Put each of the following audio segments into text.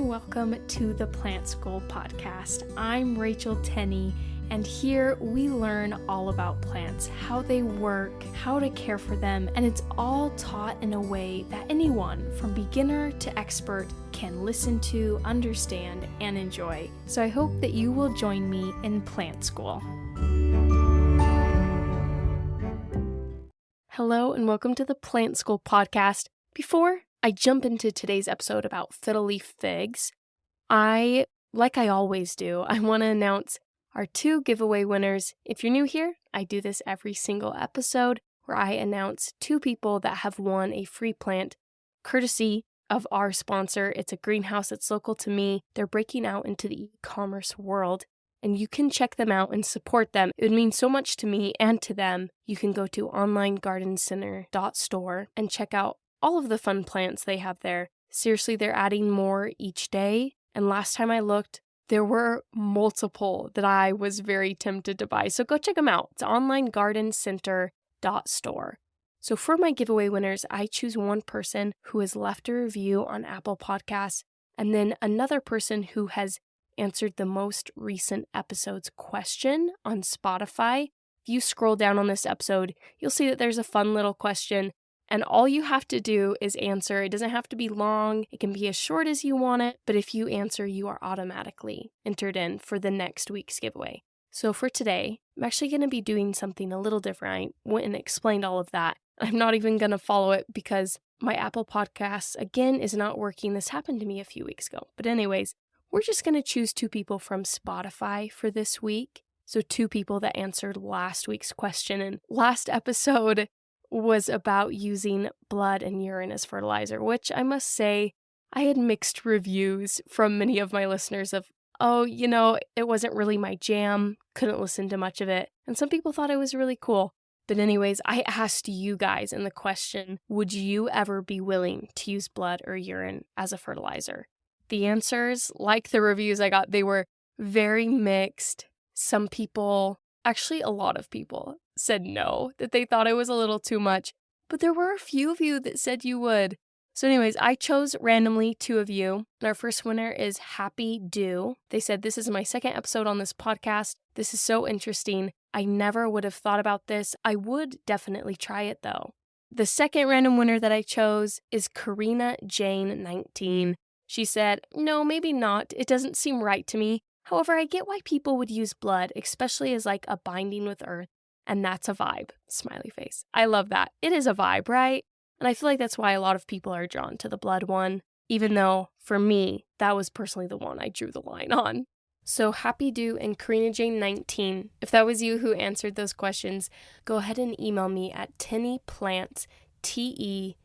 and welcome to the Plant School podcast. I'm Rachel Tenney, and here we learn all about plants, how they work, how to care for them, and it's all taught in a way that anyone from beginner to expert can listen to, understand, and enjoy. So I hope that you will join me in Plant School. Hello and welcome to the Plant School podcast. Before I jump into today's episode about fiddle leaf figs, like I always do, I want to announce our 2 giveaway winners. If you're new here, I do this every single episode where I announce 2 people that have won a free plant courtesy of our sponsor. It's a greenhouse that's local to me. They're breaking out into the e-commerce world, and you can check them out and support them. It would mean so much to me and to them. You can go to onlinegardencenter.store and check out all of the fun plants they have there. Seriously, they're adding more each day. And last time I looked, there were multiple that I was very tempted to buy. So go check them out. It's onlinegardencenter.store. So for my giveaway winners, I choose one person who has left a review on Apple Podcasts, and then another person who has answered the most recent episode's question on Spotify. If you scroll down on this episode, you'll see that there's a fun little question. And all you have to do is answer. It doesn't have to be long. It can be as short as you want it. But if you answer, you are automatically entered in for the next week's giveaway. So for today, I'm actually going to be doing something a little different. I went and explained all of that. I'm not even going to follow it because my Apple Podcasts, again, is not working. This happened to me a few weeks ago. But anyways, we're just going to choose 2 people from Spotify for this week. So 2 people that answered last week's question. And last episode was about using blood and urine as fertilizer, which I must say I had mixed reviews from many of my listeners of, it wasn't really my jam, couldn't listen to much of it, and some people thought it was really cool. But anyways, I asked you guys in the question, would you ever be willing to use blood or urine as a fertilizer? The answers, like the reviews I got, they were very mixed. Some people, actually a lot of people, said no, that they thought it was a little too much, but there were a few of you that said you would. So anyways, I chose randomly 2 of you, and our first winner is Happy Do. They said, this is my 2nd episode on this podcast. This is so interesting. I never would have thought about this. I would definitely try it though. The second random winner that I chose is Karina Jane 19. She said, no, maybe not. It doesn't seem right to me. However, I get why people would use blood, especially as like a binding with earth. And that's a vibe. Smiley face. I love that. It is a vibe, right? And I feel like that's why a lot of people are drawn to the blood one, even though for me, that was personally the one I drew the line on. So Happy Do and Karina Jane 19, if that was you who answered those questions, go ahead and email me at tennyplants, TENNEY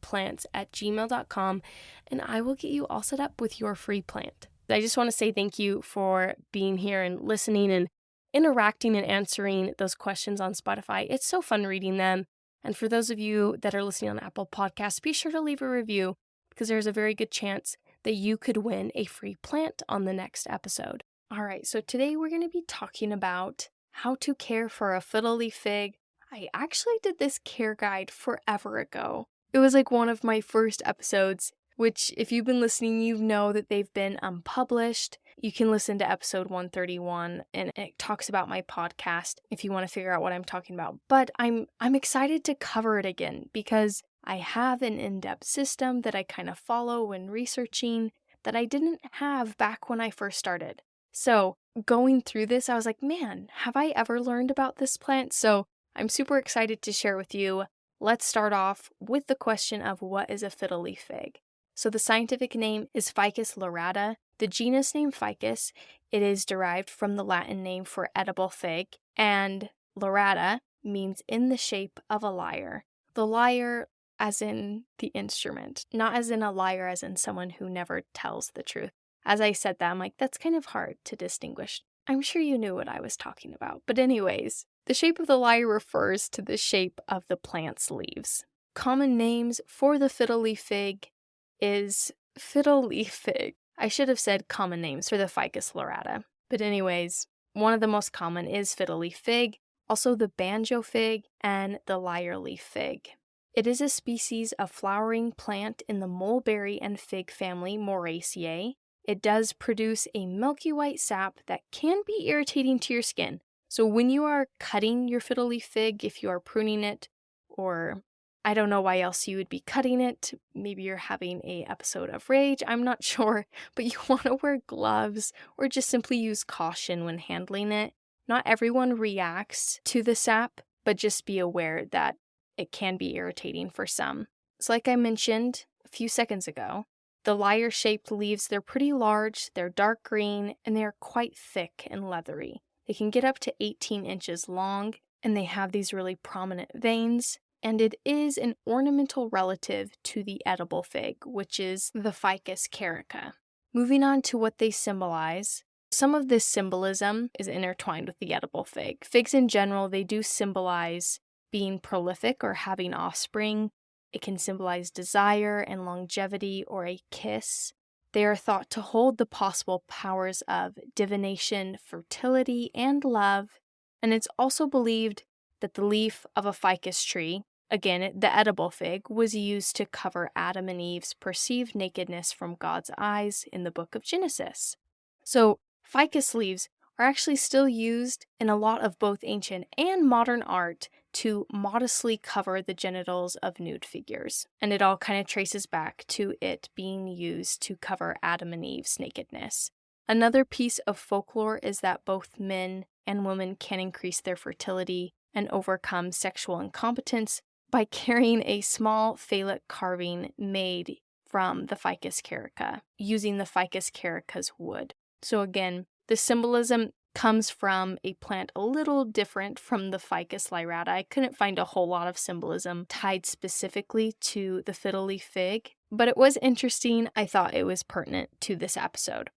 plants @gmail.com, and I will get you all set up with your free plant. I just want to say thank you for being here and listening and interacting and answering those questions on Spotify. It's so fun reading them. And for those of you that are listening on Apple Podcasts, be sure to leave a review because there's a very good chance that you could win a free plant on the next episode. All right, so today we're going to be talking about how to care for a fiddle leaf fig. I actually did this care guide forever ago. It was like one of my first episodes, which if you've been listening, you know that they've been unpublished. You can listen to episode 131, and it talks about my podcast if you want to figure out what I'm talking about. But I'm excited to cover it again because I have an in-depth system that I kind of follow when researching that I didn't have back when I first started. So going through this, I was like, man, have I ever learned about this plant? So I'm super excited to share with you. Let's start off with the question of what is a fiddle leaf fig? So the scientific name is Ficus lyrata. The genus name Ficus, it is derived from the Latin name for edible fig, and lyrata means in the shape of a lyre. The lyre as in the instrument, not as in a liar as in someone who never tells the truth. As I said that, I'm like, that's kind of hard to distinguish. I'm sure you knew what I was talking about. But anyways, the shape of the lyre refers to the shape of the plant's leaves. Common names for the fiddle leaf fig is fiddle leaf fig. I should have said common names for the Ficus lyrata. But anyways, one of the most common is fiddle leaf fig, also the banjo fig, and the lyre leaf fig. It is a species of flowering plant in the mulberry and fig family Moraceae. It does produce a milky white sap that can be irritating to your skin. So when you are cutting your fiddle leaf fig, if you are pruning it, or I don't know why else you would be cutting it, maybe you're having an episode of rage, I'm not sure, but you want to wear gloves or just simply use caution when handling it. Not everyone reacts to the sap, but just be aware that it can be irritating for some. So like I mentioned a few seconds ago, the lyre-shaped leaves, they're pretty large, they're dark green, and they are quite thick and leathery. They can get up to 18 inches long, and they have these really prominent veins, and it is an ornamental relative to the edible fig, which is the Ficus carica. Moving on to what they symbolize, some of this symbolism is intertwined with the edible fig. Figs in general, they do symbolize being prolific or having offspring. It can symbolize desire and longevity or a kiss. They are thought to hold the possible powers of divination, fertility, and love. And it's also believed that the leaf of a ficus tree, again, the edible fig, was used to cover Adam and Eve's perceived nakedness from God's eyes in the book of Genesis. So, ficus leaves are actually still used in a lot of both ancient and modern art to modestly cover the genitals of nude figures. And it all kind of traces back to it being used to cover Adam and Eve's nakedness. Another piece of folklore is that both men and women can increase their fertility and overcome sexual incompetence by carrying a small phallic carving made from the Ficus carica, using the Ficus carica's wood. So again, the symbolism comes from a plant a little different from the Ficus lyrata. I couldn't find a whole lot of symbolism tied specifically to the fiddle leaf fig, but it was interesting. I thought it was pertinent to this episode.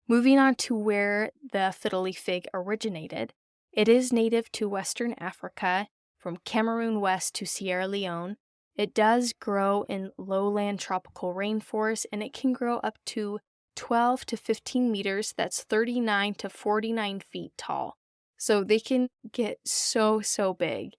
Moving on to where the fiddle leaf fig originated, it is native to Western Africa, from Cameroon west to Sierra Leone. It does grow in lowland tropical rainforests, and it can grow up to 12 to 15 meters, that's 39 to 49 feet tall. So they can get so big.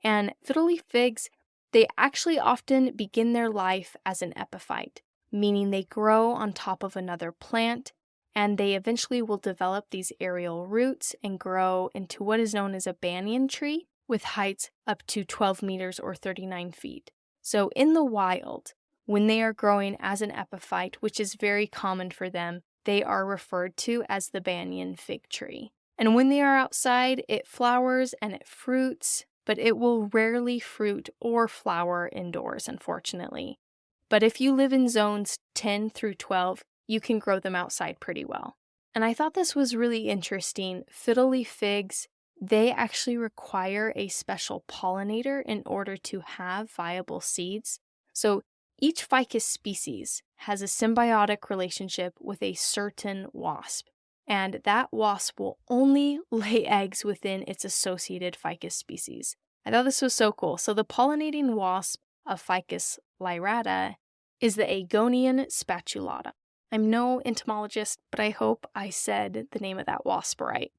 And fiddle leaf figs, they actually often begin their life as an epiphyte, meaning they grow on top of another plant, and they eventually will develop these aerial roots and grow into what is known as a banyan tree with heights up to 12 meters or 39 feet. So in the wild, when they are growing as an epiphyte, which is very common for them, they are referred to as the banyan fig tree. And when they are outside, it flowers and it fruits, but it will rarely fruit or flower indoors, unfortunately. But if you live in zones 10 through 12, you can grow them outside pretty well. And I thought this was really interesting. Fiddle leaf figs, they actually require a special pollinator in order to have viable seeds. So each ficus species has a symbiotic relationship with a certain wasp, and that wasp will only lay eggs within its associated ficus species. I thought this was so cool. So the pollinating wasp of Ficus lyrata is the Agonian spatulata. I'm no entomologist, but I hope I said the name of that wasp right.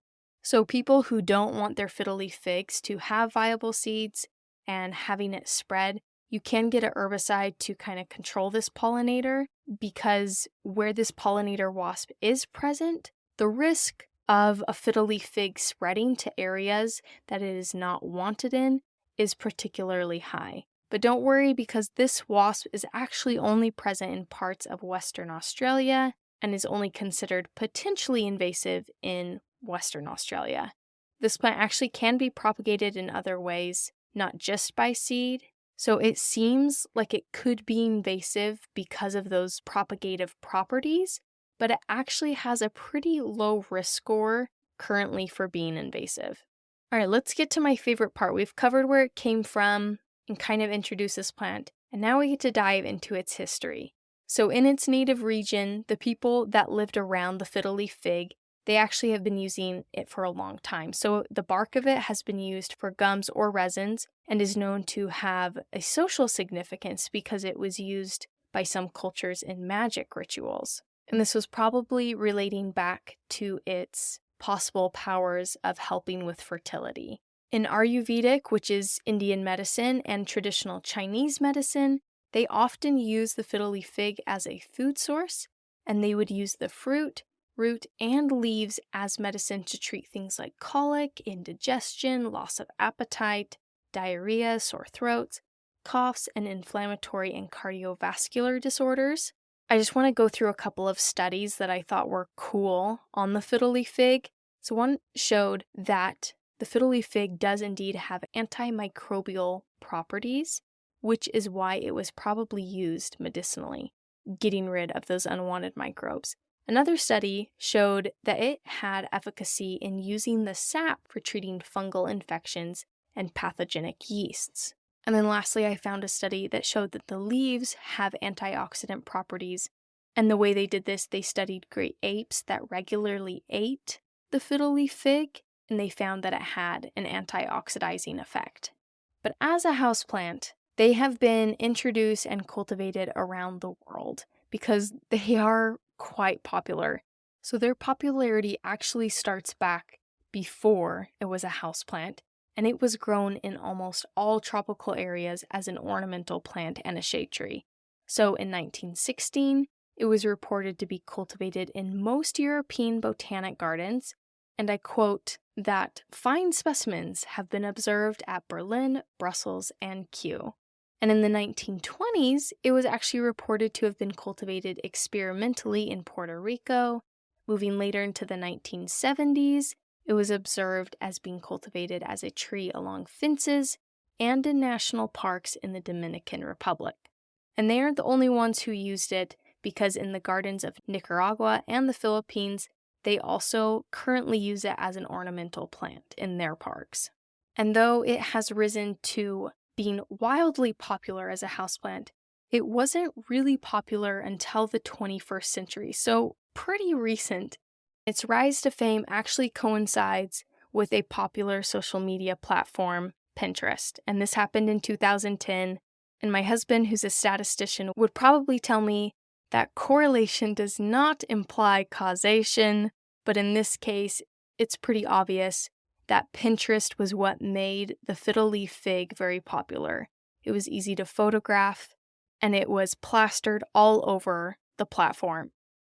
So people who don't want their fiddle leaf figs to have viable seeds and having it spread, you can get an herbicide to kind of control this pollinator, because where this pollinator wasp is present, the risk of a fiddle leaf fig spreading to areas that it is not wanted in is particularly high. But don't worry, because this wasp is actually only present in parts of Western Australia and is only considered potentially invasive in Western Australia. This plant actually can be propagated in other ways, not just by seed. So it seems like it could be invasive because of those propagative properties, but it actually has a pretty low risk score currently for being invasive. All right, let's get to my favorite part. We've covered where it came from and kind of introduced this plant, and now we get to dive into its history. So in its native region, the people that lived around the fiddle leaf fig, they actually have been using it for a long time. So the bark of it has been used for gums or resins and is known to have a social significance because it was used by some cultures in magic rituals. And this was probably relating back to its possible powers of helping with fertility. In Ayurvedic, which is Indian medicine, and traditional Chinese medicine, they often use the fiddle leaf fig as a food source, and they would use the fruit, root, and leaves as medicine to treat things like colic, indigestion, loss of appetite, diarrhea, sore throats, coughs, and inflammatory and cardiovascular disorders. I just want to go through a couple of studies that I thought were cool on the fiddle leaf fig. So one showed that the fiddle leaf fig does indeed have antimicrobial properties, which is why it was probably used medicinally, getting rid of those unwanted microbes. Another study showed that it had efficacy in using the sap for treating fungal infections and pathogenic yeasts. And then lastly, I found a study that showed that the leaves have antioxidant properties. And the way they did this, they studied great apes that regularly ate the fiddle leaf fig, and they found that it had an antioxidizing effect. But as a houseplant, they have been introduced and cultivated around the world because they are quite popular. So their popularity actually starts back before it was a houseplant, and it was grown in almost all tropical areas as an ornamental plant and a shade tree. So in 1916, it was reported to be cultivated in most European botanic gardens, and I quote, that fine specimens have been observed at Berlin, Brussels, and Kew. And in the 1920s, it was actually reported to have been cultivated experimentally in Puerto Rico. Moving later into the 1970s, it was observed as being cultivated as a tree along fences and in national parks in the Dominican Republic. And they aren't the only ones who used it, because in the gardens of Nicaragua and the Philippines, they also currently use it as an ornamental plant in their parks. And though it has risen to being wildly popular as a houseplant, it wasn't really popular until the 21st century, so pretty recent. Its rise to fame actually coincides with a popular social media platform, Pinterest, and this happened in 2010, and my husband, who's a statistician, would probably tell me that correlation does not imply causation, but in this case, it's pretty obvious that Pinterest was what made the fiddle leaf fig very popular. It was easy to photograph, and it was plastered all over the platform.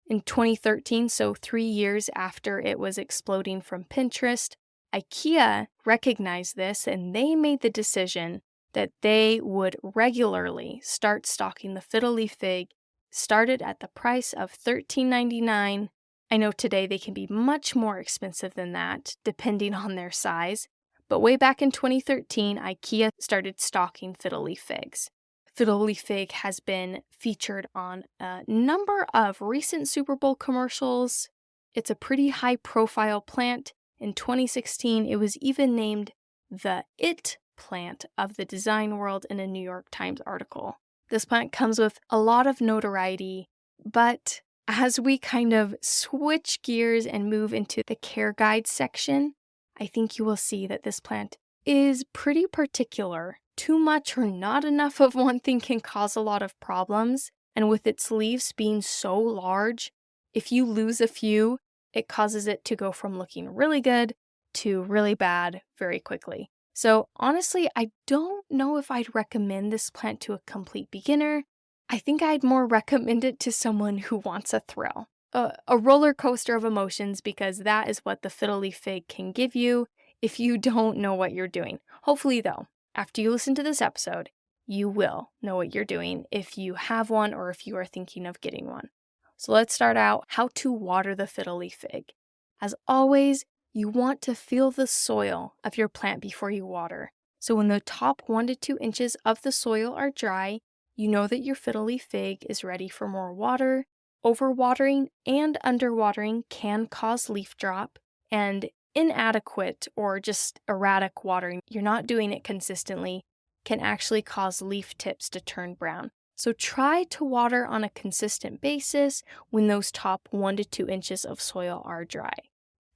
In 2013, so 3 years after it was exploding from Pinterest, IKEA recognized this, and they made the decision that they would regularly start stocking the fiddle leaf fig, started at the price of $13.99. I know today they can be much more expensive than that, depending on their size, but way back in 2013, IKEA started stocking fiddle leaf figs. Fiddle leaf fig has been featured on a number of recent Super Bowl commercials. It's a pretty high-profile plant. In 2016, it was even named the It plant of the design world in a New York Times article. This plant comes with a lot of notoriety, but as we kind of switch gears and move into the care guide section, I think you will see that this plant is pretty particular. Too much or not enough of one thing can cause a lot of problems, and with its leaves being so large, if you lose a few, it causes it to go from looking really good to really bad very quickly. So honestly, I don't know if I'd recommend this plant to a complete beginner. I think I'd more recommend it to someone who wants a thrill. A roller coaster of emotions, because that is what the fiddle leaf fig can give you if you don't know what you're doing. Hopefully though, after you listen to this episode, you will know what you're doing if you have one or if you are thinking of getting one. So let's start out how to water the fiddle leaf fig. As always, you want to feel the soil of your plant before you water. So when the top 1 to 2 inches of the soil are dry, you know that your fiddle leaf fig is ready for more water. Overwatering and underwatering can cause leaf drop, and inadequate or just erratic watering, you're not doing it consistently, can actually cause leaf tips to turn brown. So try to water on a consistent basis when those top 1 to 2 inches of soil are dry.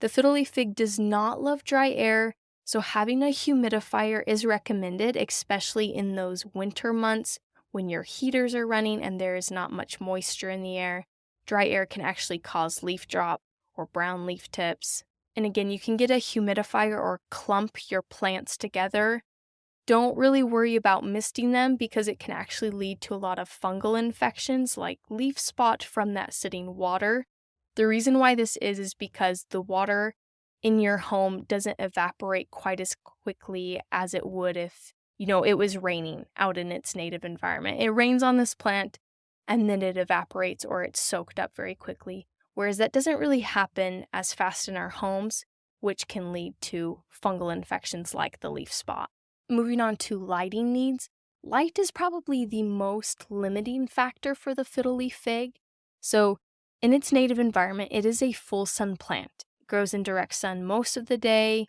The fiddle leaf fig does not love dry air, so having a humidifier is recommended, especially in those winter months when your heaters are running and there is not much moisture in the air. Dry air can actually cause leaf drop or brown leaf tips. And again, you can get a humidifier or clump your plants together. Don't really worry about misting them because it can actually lead to a lot of fungal infections like leaf spot from that sitting water. The reason why this is because the water in your home doesn't evaporate quite as quickly as it would if, it was raining out in its native environment. It rains on this plant and then it evaporates or it's soaked up very quickly. Whereas that doesn't really happen as fast in our homes, which can lead to fungal infections like the leaf spot. Moving on to lighting needs, light is probably the most limiting factor for the fiddle leaf fig. So in its native environment, it is a full sun plant. It grows in direct sun most of the day,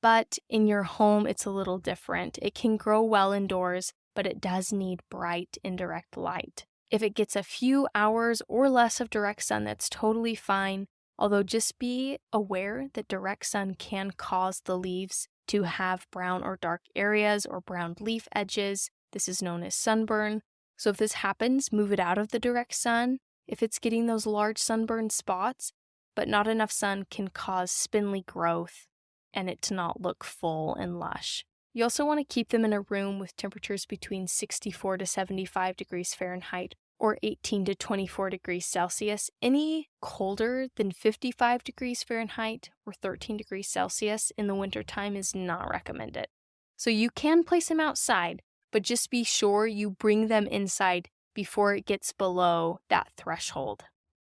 but in your home, it's a little different. It can grow well indoors, but it does need bright indirect light. If it gets a few hours or less of direct sun, that's totally fine. Although just be aware that direct sun can cause the leaves to have brown or dark areas or brown leaf edges. This is known as sunburn. So if this happens, move it out of the direct sun. If it's getting those large sunburn spots, but not enough sun can cause spindly growth and it to not look full and lush. You also want to keep them in a room with temperatures between 64 to 75 degrees Fahrenheit or 18 to 24 degrees Celsius. Any colder than 55 degrees Fahrenheit or 13 degrees Celsius in the wintertime is not recommended. So you can place them outside, but just be sure you bring them inside before it gets below that threshold.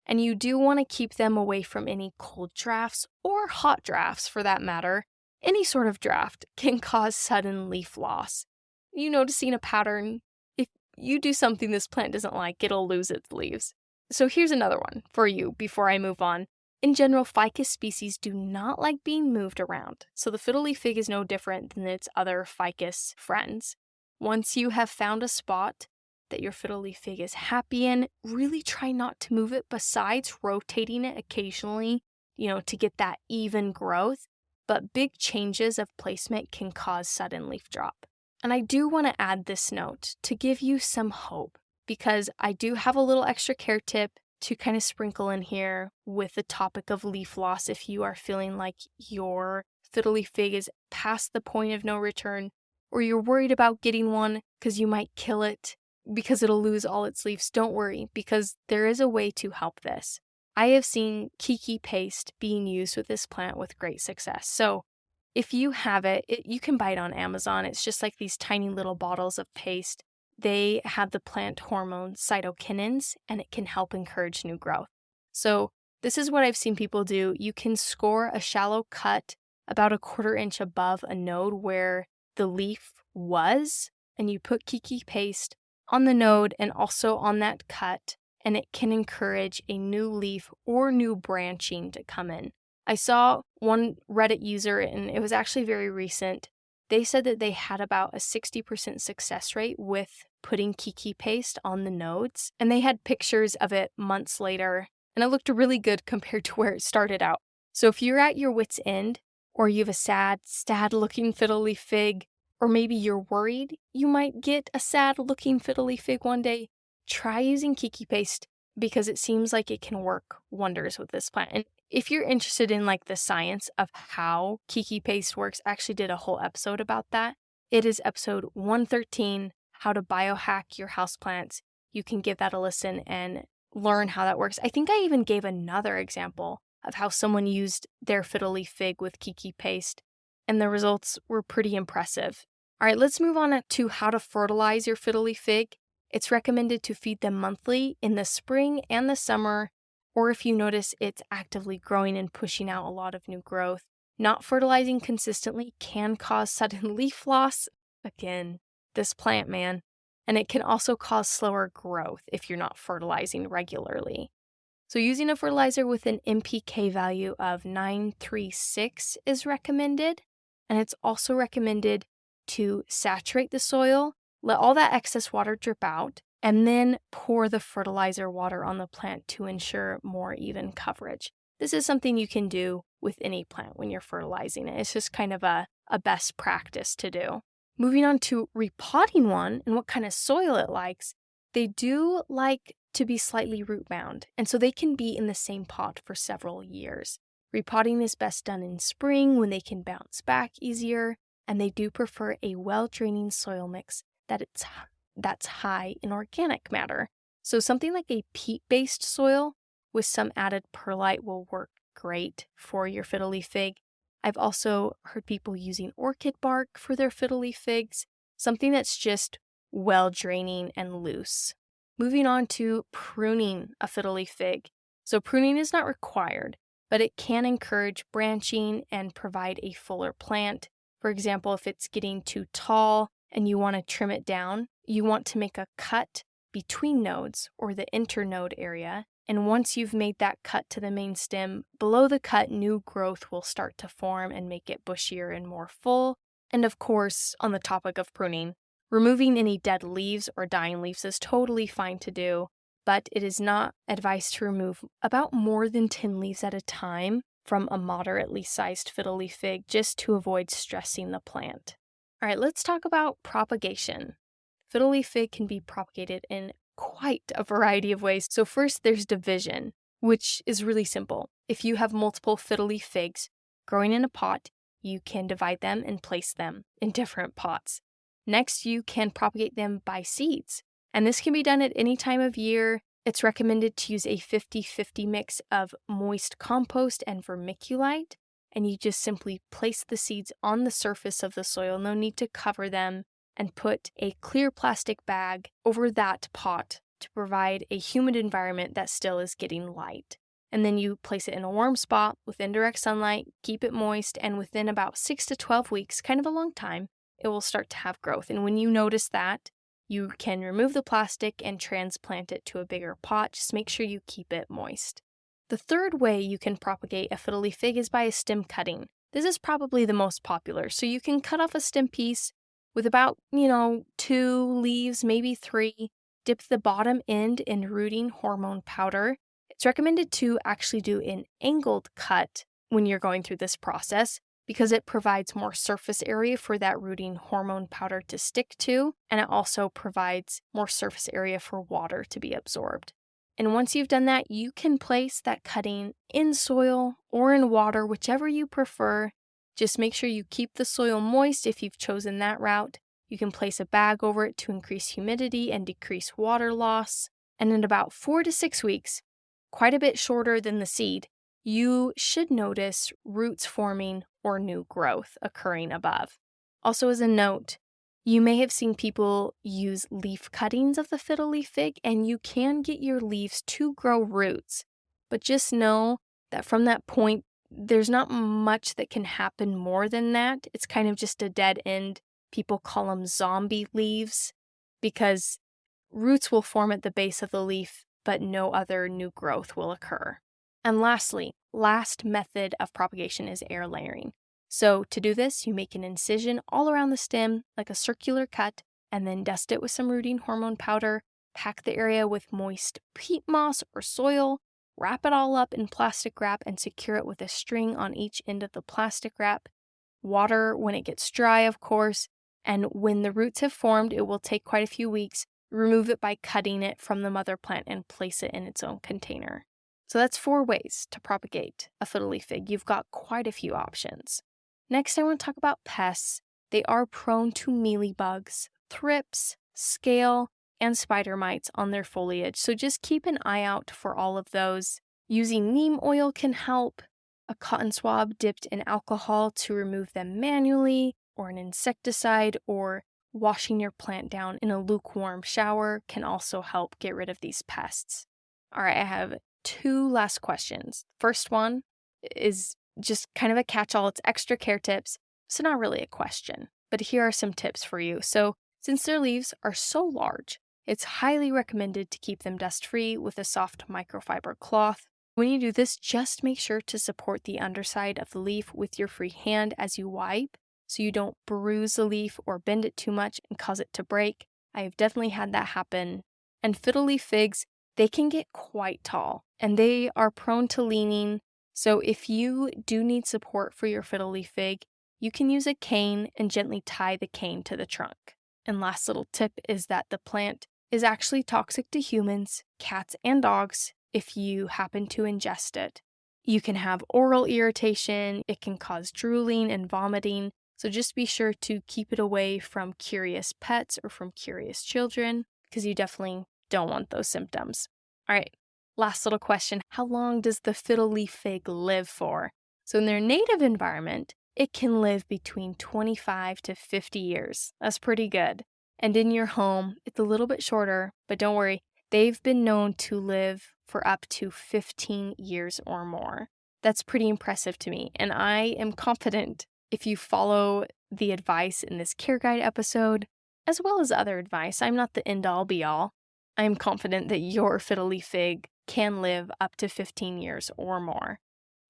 And you do want to keep them away from any cold drafts or hot drafts for that matter. Any sort of draft can cause sudden leaf loss. You noticing a pattern? If you do something this plant doesn't like, it'll lose its leaves. So here's another one for you before I move on. In general, ficus species do not like being moved around, so the fiddle leaf fig is no different than its other ficus friends. Once you have found a spot that your fiddle leaf fig is happy in, really try not to move it besides rotating it occasionally, to get that even growth. But big changes of placement can cause sudden leaf drop. And I do want to add this note to give you some hope because I do have a little extra care tip to kind of sprinkle in here with the topic of leaf loss if you are feeling like your fiddle leaf fig is past the point of no return or you're worried about getting one because you might kill it because it'll lose all its leaves. Don't worry because there is a way to help this. I have seen kiki paste being used with this plant with great success. So if you have it, you can buy it on Amazon. It's just like these tiny little bottles of paste. They have the plant hormone cytokinins, and it can help encourage new growth. So this is what I've seen people do. You can score a shallow cut about 1/4 inch above a node where the leaf was, and you put kiki paste on the node and also on that cut, and it can encourage a new leaf or new branching to come in. I saw one Reddit user, and it was actually very recent. They said that they had about a 60% success rate with putting kiki paste on the nodes, and they had pictures of it months later, and it looked really good compared to where it started out. So if you're at your wit's end, or you have a sad-looking fiddle leaf fig, or maybe you're worried you might get a sad-looking fiddle leaf fig one day, try using kiki paste because it seems like it can work wonders with this plant. And if you're interested in the science of how kiki paste works, I actually did a whole episode about that. It is episode 113, how to biohack your houseplants. You can give that a listen and learn how that works. I think I even gave another example of how someone used their fiddle leaf fig with kiki paste, and the results were pretty impressive. All right, let's move on to how to fertilize your fiddle leaf fig. It's recommended to feed them monthly in the spring and the summer, or if you notice it's actively growing and pushing out a lot of new growth. Not fertilizing consistently can cause sudden leaf loss. Again, this plant, man. And it can also cause slower growth if you're not fertilizing regularly. So using a fertilizer with an NPK value of 936 is recommended. And it's also recommended to saturate the soil, let all that excess water drip out, and then pour the fertilizer water on the plant to ensure more even coverage. This is something you can do with any plant when you're fertilizing it. It's just kind of a best practice to do. Moving on to repotting one and what kind of soil it likes, they do like to be slightly root bound, and so they can be in the same pot for several years. Repotting is best done in spring when they can bounce back easier, and they do prefer a well-draining soil mix that's high in organic matter. So something like a peat-based soil with some added perlite will work great for your fiddle leaf fig. I've also heard people using orchid bark for their fiddle leaf figs, something that's just well-draining and loose. Moving on to pruning a fiddle leaf fig. So pruning is not required, but it can encourage branching and provide a fuller plant. For example, if it's getting too tall and you want to trim it down, you want to make a cut between nodes or the internode area. And once you've made that cut to the main stem, below the cut, new growth will start to form and make it bushier and more full. And of course, on the topic of pruning, removing any dead leaves or dying leaves is totally fine to do, but it is not advised to remove about more than 10 leaves at a time from a moderately sized fiddle leaf fig just to avoid stressing the plant. All right, let's talk about propagation. Fiddle leaf fig can be propagated in quite a variety of ways. So first, there's division, which is really simple. If you have multiple fiddle leaf figs growing in a pot, you can divide them and place them in different pots. Next, you can propagate them by seeds, and this can be done at any time of year. It's recommended to use a 50-50 mix of moist compost and vermiculite, and you just simply place the seeds on the surface of the soil. No need to cover them, and put a clear plastic bag over that pot to provide a humid environment that still is getting light. And then you place it in a warm spot with indirect sunlight, keep it moist, and within about 6 to 12 weeks, kind of a long time, it will start to have growth. And when you notice that, you can remove the plastic and transplant it to a bigger pot. Just make sure you keep it moist. The third way you can propagate a fiddle leaf fig is by a stem cutting. This is probably the most popular. So you can cut off a stem piece with about, 2 leaves, maybe 3. Dip the bottom end in rooting hormone powder. It's recommended to actually do an angled cut when you're going through this process because it provides more surface area for that rooting hormone powder to stick to, and it also provides more surface area for water to be absorbed. And once you've done that, you can place that cutting in soil or in water, whichever you prefer. Just make sure you keep the soil moist if you've chosen that route. You can place a bag over it to increase humidity and decrease water loss. And in about 4 to 6 weeks, quite a bit shorter than the seed, you should notice roots forming or new growth occurring above. Also, as a note, you may have seen people use leaf cuttings of the fiddle leaf fig, and you can get your leaves to grow roots. But just know that from that point, there's not much that can happen more than that. It's kind of just a dead end. People call them zombie leaves because roots will form at the base of the leaf, but no other new growth will occur. And lastly, last method of propagation is air layering. So to do this, you make an incision all around the stem, like a circular cut, and then dust it with some rooting hormone powder, pack the area with moist peat moss or soil, wrap it all up in plastic wrap and secure it with a string on each end of the plastic wrap. Water when it gets dry, of course, and when the roots have formed, it will take quite a few weeks. Remove it by cutting it from the mother plant and place it in its own container. So that's 4 ways to propagate a fiddle leaf fig. You've got quite a few options. Next, I want to talk about pests. They are prone to mealybugs, thrips, scale, and spider mites on their foliage. So just keep an eye out for all of those. Using neem oil can help. A cotton swab dipped in alcohol to remove them manually, or an insecticide, or washing your plant down in a lukewarm shower can also help get rid of these pests. All right, I have 2 last questions. First one is just kind of a catch-all. It's extra care tips, so not really a question, but here are some tips for you. So since their leaves are so large, it's highly recommended to keep them dust-free with a soft microfiber cloth. When you do this, just make sure to support the underside of the leaf with your free hand as you wipe, so you don't bruise the leaf or bend it too much and cause it to break. I have definitely had that happen. And fiddle leaf figs, they can get quite tall, and they are prone to leaning. So if you do need support for your fiddle leaf fig, you can use a cane and gently tie the cane to the trunk. And last little tip is that the plant is actually toxic to humans, cats, and dogs if you happen to ingest it. You can have oral irritation, it can cause drooling and vomiting, so just be sure to keep it away from curious pets or from curious children, because you definitely don't want those symptoms. All right, last little question. How long does the fiddle leaf fig live for? So in their native environment, it can live between 25 to 50 years. That's pretty good. And in your home, it's a little bit shorter, but don't worry, they've been known to live for up to 15 years or more. That's pretty impressive to me, and I am confident if you follow the advice in this care guide episode, as well as other advice, I'm not the end-all be-all. I am confident that your fiddle leaf fig can live up to 15 years or more.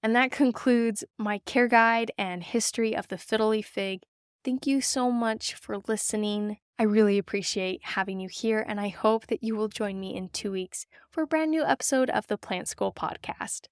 And that concludes my care guide and history of the fiddle leaf fig. Thank you so much for listening. I really appreciate having you here, and I hope that you will join me in 2 weeks for a brand new episode of the Plant School Podcast.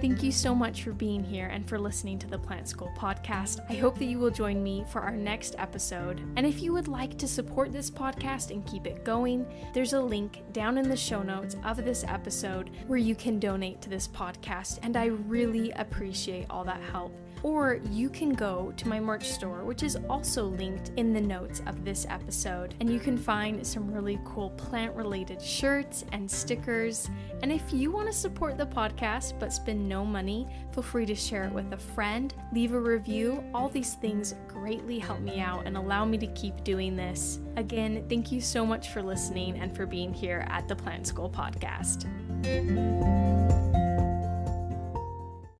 Thank you so much for being here and for listening to the Plant School Podcast. I hope that you will join me for our next episode. And if you would like to support this podcast and keep it going, there's a link down in the show notes of this episode where you can donate to this podcast, and I really appreciate all that help. Or you can go to my merch store, which is also linked in the notes of this episode, and you can find some really cool plant-related shirts and stickers. And if you want to support the podcast but spend no money, feel free to share it with a friend, leave a review. All these things greatly help me out and allow me to keep doing this. Again, thank you so much for listening and for being here at the Plant School Podcast.